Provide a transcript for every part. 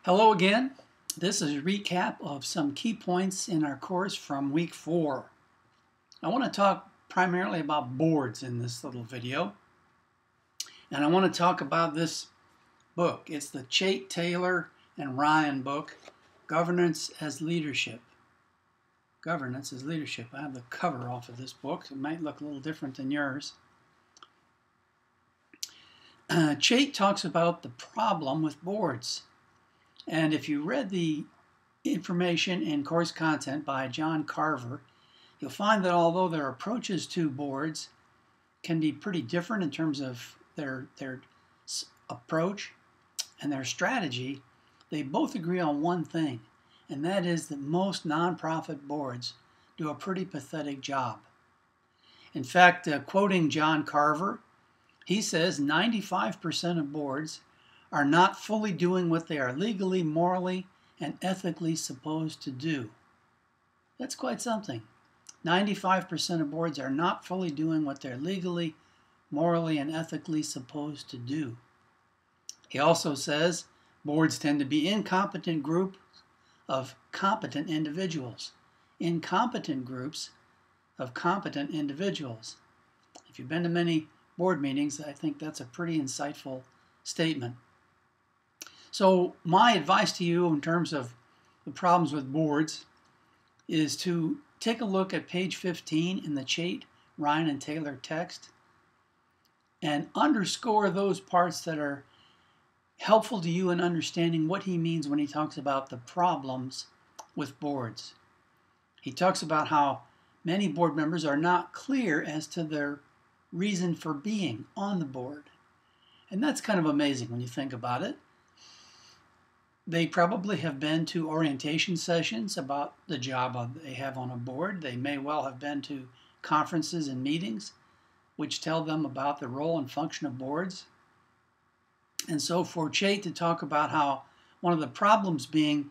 Hello again. This is a recap of some key points in our course from week 4. I want to talk primarily about boards in this little video. And I want to talk about this book. It's the Chait, Taylor, and Ryan book, Governance as Leadership. Governance as Leadership. I have the cover off of this book. It might look a little different than yours. Chait talks about the problem with boards. And if you read the information in course content by John Carver, you'll find that although their approaches to boards can be pretty different in terms of their approach and their strategy, they both agree on one thing, and that is that most nonprofit boards do a pretty pathetic job. In fact, quoting John Carver, he says 95% of boards are not fully doing what they are legally, morally, and ethically supposed to do. That's quite something. 95% of boards are not fully doing what they're legally, morally, and ethically supposed to do. He also says boards tend to be incompetent groups of competent individuals. Incompetent groups of competent individuals. If you've been to many board meetings, I think that's a pretty insightful statement. So my advice to you in terms of the problems with boards is to take a look at page 15 in the Chait, Ryan, and Taylor text and underscore those parts that are helpful to you in understanding what he means when he talks about the problems with boards. He talks about how many board members are not clear as to their reason for being on the board. And that's kind of amazing when you think about it. They probably have been to orientation sessions about the job they have on a board. They may well have been to conferences and meetings which tell them about the role and function of boards. And so for Chait to talk about how one of the problems being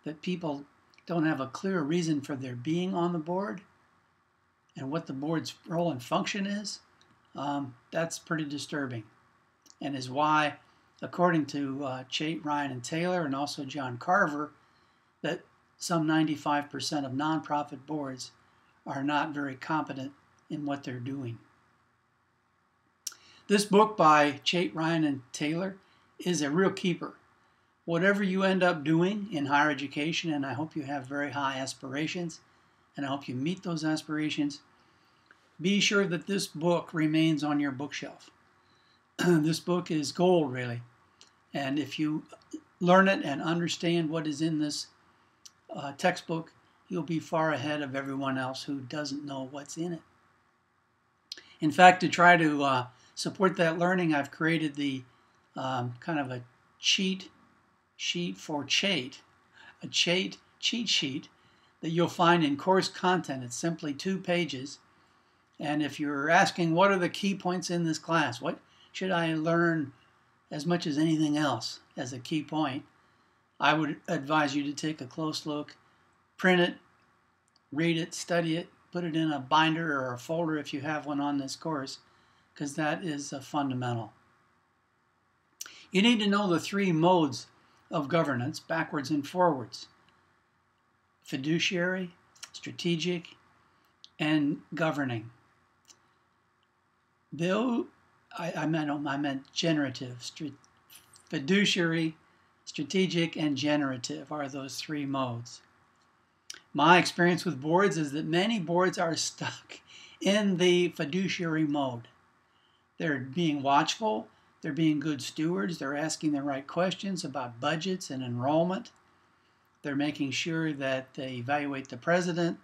that people don't have a clear reason for their being on the board and what the board's role and function is, that's pretty disturbing, and is why, according to Chait, Ryan, and Taylor, and also John Carver, that some 95% of nonprofit boards are not very competent in what they're doing. This book by Chait, Ryan, and Taylor is a real keeper. Whatever you end up doing in higher education, and I hope you have very high aspirations, and I hope you meet those aspirations, be sure that this book remains on your bookshelf. This book is gold, really. And if you learn it and understand what is in this textbook, you'll be far ahead of everyone else who doesn't know what's in it. In fact, to try to support that learning, I've created the kind of a cheat sheet for Chait, a Chait cheat sheet that you'll find in course content. It's simply 2 pages. And if you're asking what are the key points in this class, what should I learn as much as anything else as a key point, I would advise you to take a close look, print it, read it, study it, put it in a binder or a folder if you have one on this course, because that is a fundamental. You need to know the 3 modes of governance, backwards and forwards: fiduciary, strategic, and governing. I meant generative. Fiduciary, strategic, and generative are those 3 modes. My experience with boards is that many boards are stuck in the fiduciary mode. They're being watchful, they're being good stewards, they're asking the right questions about budgets and enrollment, they're making sure that they evaluate the president,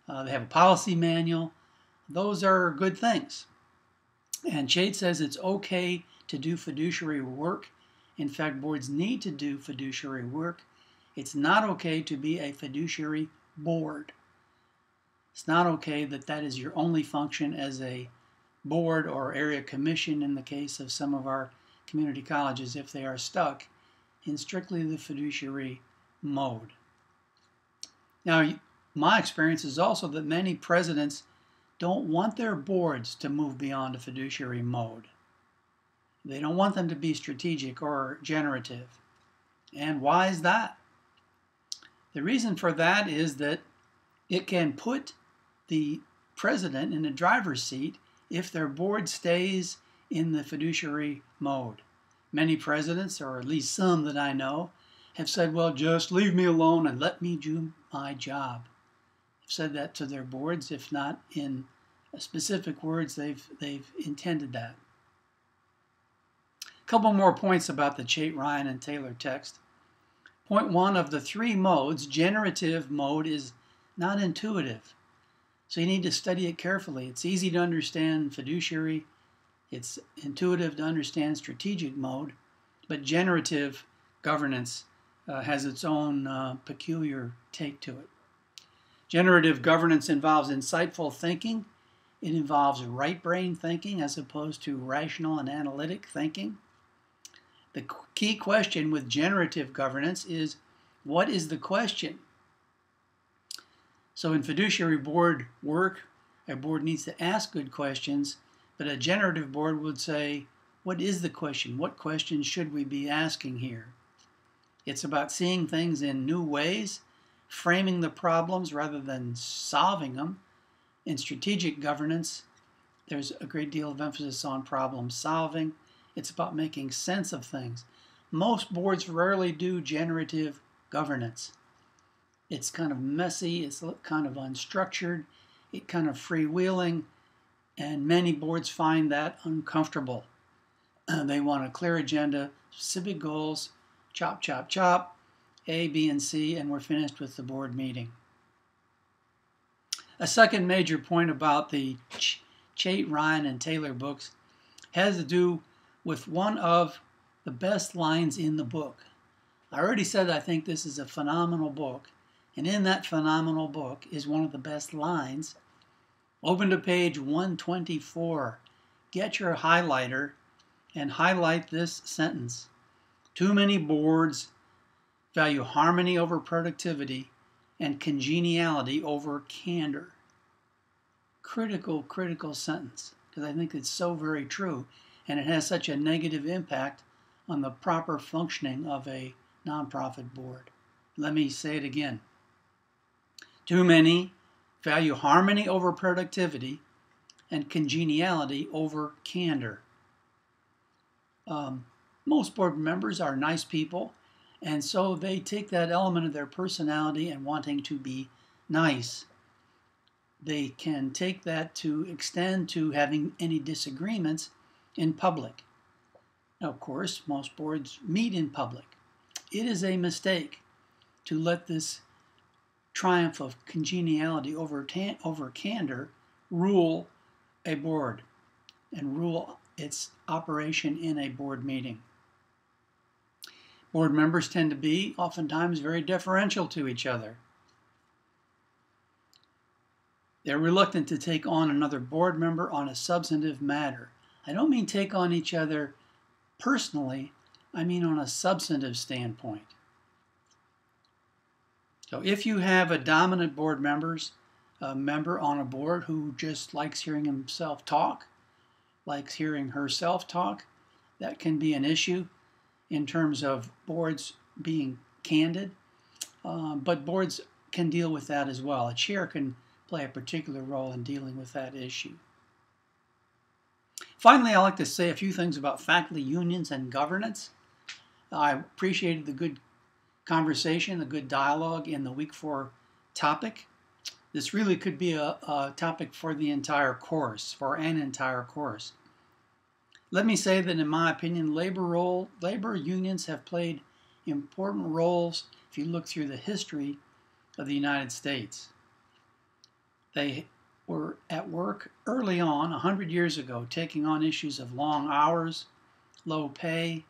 they have a policy manual. Those are good things. And Chait says it's okay to do fiduciary work. In fact, boards need to do fiduciary work. It's not okay to be a fiduciary board. It's not okay that that is your only function as a board or area commission in the case of some of our community colleges if they are stuck in strictly the fiduciary mode. Now, my experience is also that many presidents don't want their boards to move beyond a fiduciary mode. They don't want them to be strategic or generative. And why is that? The reason for that is that it can put the president in the driver's seat if their board stays in the fiduciary mode. Many presidents, or at least some that I know, have said, well, just leave me alone and let me do my job. They've said that to their boards, if not in specific words, they've intended that. A couple more points about the Chait, Ryan, and Taylor text. Point one, of the three modes, generative mode is not intuitive. So you need to study it carefully. It's easy to understand fiduciary. It's intuitive to understand strategic mode. But generative governance has its own peculiar take to it. Generative governance involves insightful thinking. It involves right brain thinking as opposed to rational and analytic thinking. The key question with generative governance is, what is the question? So in fiduciary board work, a board needs to ask good questions, but a generative board would say, what is the question? What questions should we be asking here? It's about seeing things in new ways, framing the problems rather than solving them. In strategic governance, there's a great deal of emphasis on problem solving. It's about making sense of things. Most boards rarely do generative governance. It's kind of messy, it's kind of unstructured, it's kind of freewheeling, and many boards find that uncomfortable. They want a clear agenda, specific goals, chop, chop, chop, A, B, and C, and we're finished with the board meeting. A second major point about the Chait, Ryan, and Taylor books has to do with one of the best lines in the book. I already said I think this is a phenomenal book, and in that phenomenal book is one of the best lines. Open to page 124. Get your highlighter and highlight this sentence. Too many boards value harmony over productivity and congeniality over candor. Critical sentence, because I think it's so very true, and it has such a negative impact on the proper functioning of a nonprofit board. Let me say it again. Too many value harmony over productivity and congeniality over candor. Most board members are nice people, and so they take that element of their personality and wanting to be nice. They can take that to extend to having any disagreements in public. Now, of course, most boards meet in public. It is a mistake to let this triumph of congeniality over candor rule a board and rule its operation in a board meeting. Board members tend to be oftentimes very deferential to each other. They're reluctant to take on another board member on a substantive matter. I don't mean take on each other personally, I mean on a substantive standpoint. So if you have a dominant board member on a board who just likes hearing himself talk, likes hearing herself talk, that can be an issue in terms of boards being candid. But boards can deal with that as well. A chair can play a particular role in dealing with that issue. Finally, I'd like to say a few things about faculty unions and governance. I appreciated the good conversation, the good dialogue in the week 4 topic. This really could be a topic for the entire course, for an entire course. Let me say that in my opinion, labor unions have played important roles if you look through the history of the United States. They were at work early on, 100 years ago, taking on issues of long hours, low pay,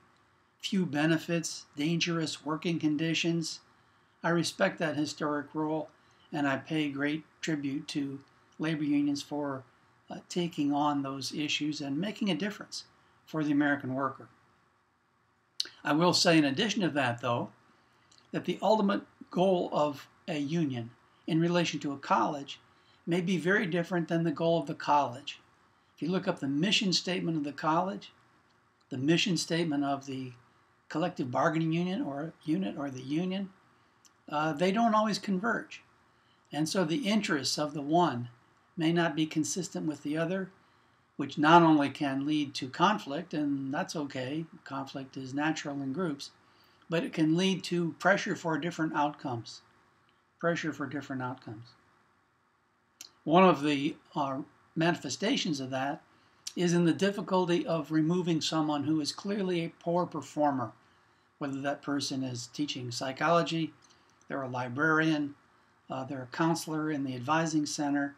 few benefits, dangerous working conditions. I respect that historic role, and I pay great tribute to labor unions for taking on those issues and making a difference for the American worker. I will say, in addition to that, though, that the ultimate goal of a union in relation to a college may be very different than the goal of the college. If you look up the mission statement of the college, the mission statement of the collective bargaining unit or the union, they don't always converge. And so the interests of the one may not be consistent with the other, which not only can lead to conflict, and that's okay, conflict is natural in groups, but it can lead to pressure for different outcomes. Pressure for different outcomes. One of the manifestations of that is in the difficulty of removing someone who is clearly a poor performer, whether that person is teaching psychology, they're a librarian, they're a counselor in the advising center.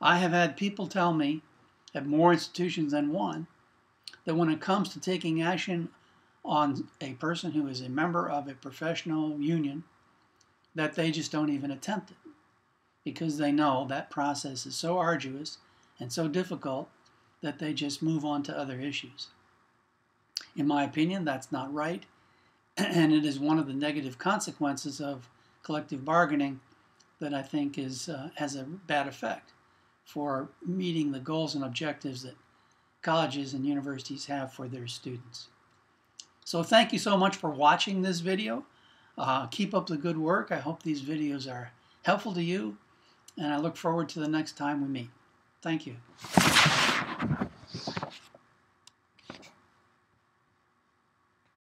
I have had people tell me at more institutions than one that when it comes to taking action on a person who is a member of a professional union, that they just don't even attempt it because they know that process is so arduous and so difficult that they just move on to other issues. In my opinion, that's not right, and it is one of the negative consequences of collective bargaining that I think has a bad effect for meeting the goals and objectives that colleges and universities have for their students. So thank you so much for watching this video. Keep up the good work. I hope these videos are helpful to you, and I look forward to the next time we meet. Thank you.